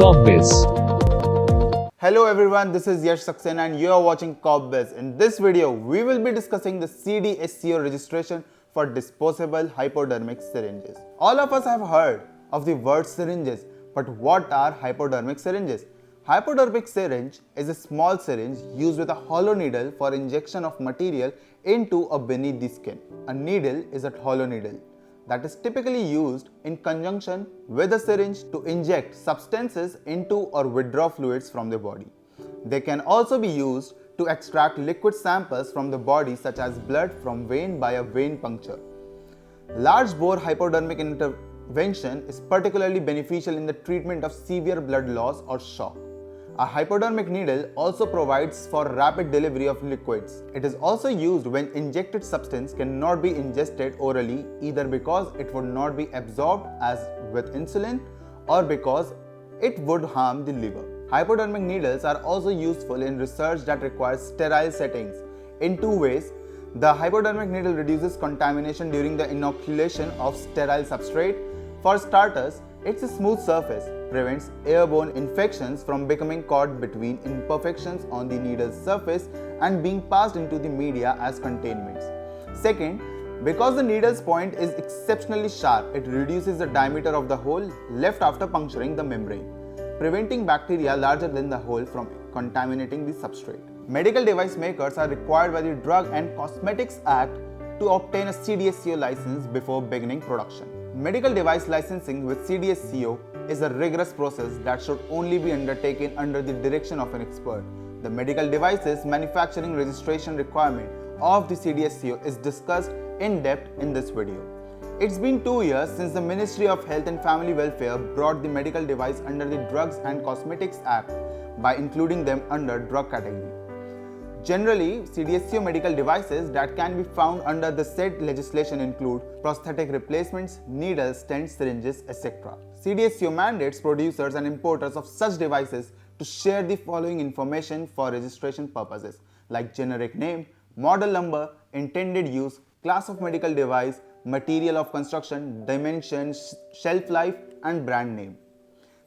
Corpbiz. Hello everyone, this is Yash Saxena and you are watching Corpbiz. In this video, we will be discussing the CDSCO registration for disposable hypodermic syringes. All of us have heard of the word syringes, but what are hypodermic syringes? Hypodermic syringe is a small syringe used with a hollow needle for injection of material into or beneath the skin. A needle is a hollow needle that is typically used in conjunction with a syringe to inject substances into or withdraw fluids from the body. They can also be used to extract liquid samples from the body such as blood from vein by a vein puncture. Large bore hypodermic intervention is particularly beneficial in the treatment of severe blood loss or shock. A hypodermic needle also provides for rapid delivery of liquids. It is also used when injected substance cannot be ingested orally, either because it would not be absorbed as with insulin or because it would harm the liver. Hypodermic needles are also useful in research that requires sterile settings. In two ways, the hypodermic needle reduces contamination during the inoculation of sterile substrate. For starters, its smooth surface prevents airborne infections from becoming caught between imperfections on the needle's surface and being passed into the media as contaminants. Second, because the needle's point is exceptionally sharp, it reduces the diameter of the hole left after puncturing the membrane, preventing bacteria larger than the hole from contaminating the substrate. Medical device makers are required by the Drug and Cosmetics Act to obtain a CDSCO license before beginning production. Medical device licensing with CDSCO is a rigorous process that should only be undertaken under the direction of an expert. The medical devices manufacturing registration requirement of the CDSCO is discussed in depth in this video. It's been 2 years since the Ministry of Health and Family Welfare brought the medical device under the Drugs and Cosmetics Act by including them under drug category. Generally, CDSCO medical devices that can be found under the said legislation include prosthetic replacements, needles, stents, syringes, etc. CDSCO mandates producers and importers of such devices to share the following information for registration purposes, like generic name, model number, intended use, class of medical device, material of construction, dimensions, shelf life, and brand name.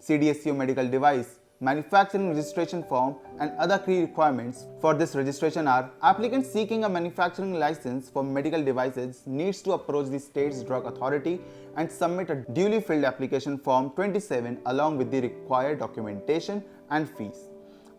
CDSCO medical device manufacturing registration form and other key requirements for this registration are: applicants seeking a manufacturing license for medical devices needs to approach the state's drug authority and submit a duly filled application form 27 along with the required documentation and fees.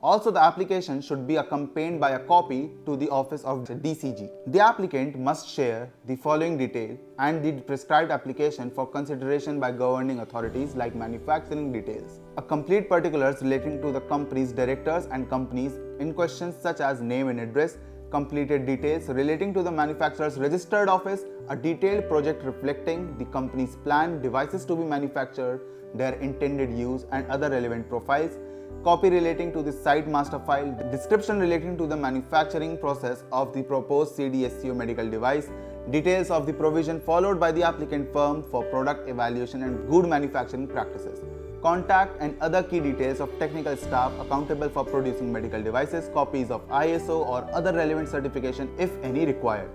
Also, the application should be accompanied by a copy to the office of the DCG. The applicant must share the following detail and the prescribed application for consideration by governing authorities like manufacturing details, a complete particulars relating to the company's directors and companies in questions such as name and address, completed details relating to the manufacturer's registered office, a detailed project reflecting the company's planned devices to be manufactured, their intended use and other relevant profiles, copy relating to the site master file, description relating to the manufacturing process of the proposed CDSCO medical device, details of the provision followed by the applicant firm for product evaluation and good manufacturing practices, contact and other key details of technical staff accountable for producing medical devices, copies of ISO or other relevant certification if any required.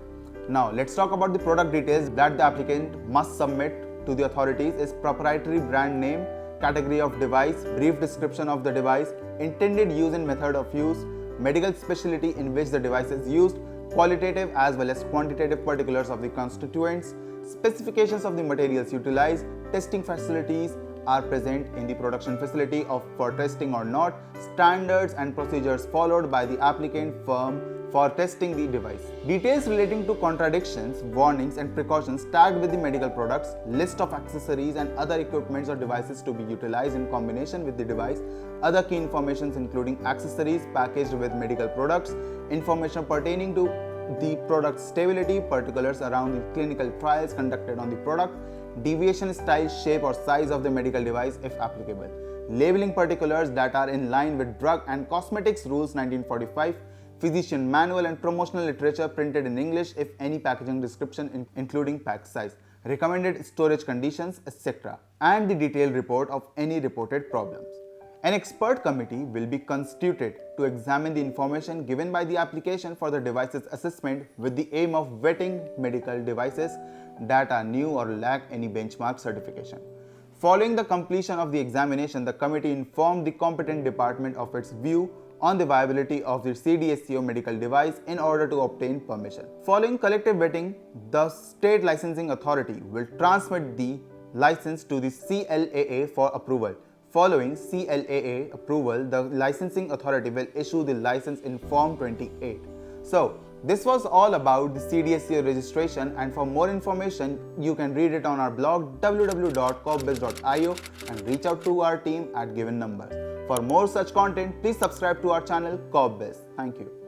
Now let's talk about the product details that the applicant must submit to the authorities is proprietary brand name, category of device, brief description of the device, intended use and method of use, medical specialty in which the device is used, qualitative as well as quantitative particulars of the constituents, specifications of the materials utilized, testing facilities are present in the production facility for testing or not, standards and procedures followed by the applicant firm for testing the device. Details relating to contradictions, warnings and precautions tagged with the medical products, list of accessories and other equipments or devices to be utilized in combination with the device, other key informations including accessories packaged with medical products, information pertaining to the product stability, particulars around the clinical trials conducted on the product, deviation, style, shape or size of the medical device if applicable, labeling particulars that are in line with Drug and Cosmetics Rules 1945, physician manual and promotional literature printed in English if any packaging description including pack size, recommended storage conditions, etc. and the detailed report of any reported problems. An expert committee will be constituted to examine the information given by the application for the device's assessment with the aim of vetting medical devices that are new or lack any benchmark certification. Following the completion of the examination, the committee informed the competent department of its view on the viability of the CDSCO medical device in order to obtain permission. Following collective vetting, the state licensing authority will transmit the license to the CLAA for approval. Following CLAA approval, the licensing authority will issue the license in Form 28. So, this was all about the CDSCO registration, and for more information, you can read it on our blog www.corpbiz.io and reach out to our team at given number. For more such content, please subscribe to our channel Corpbiz. Thank you.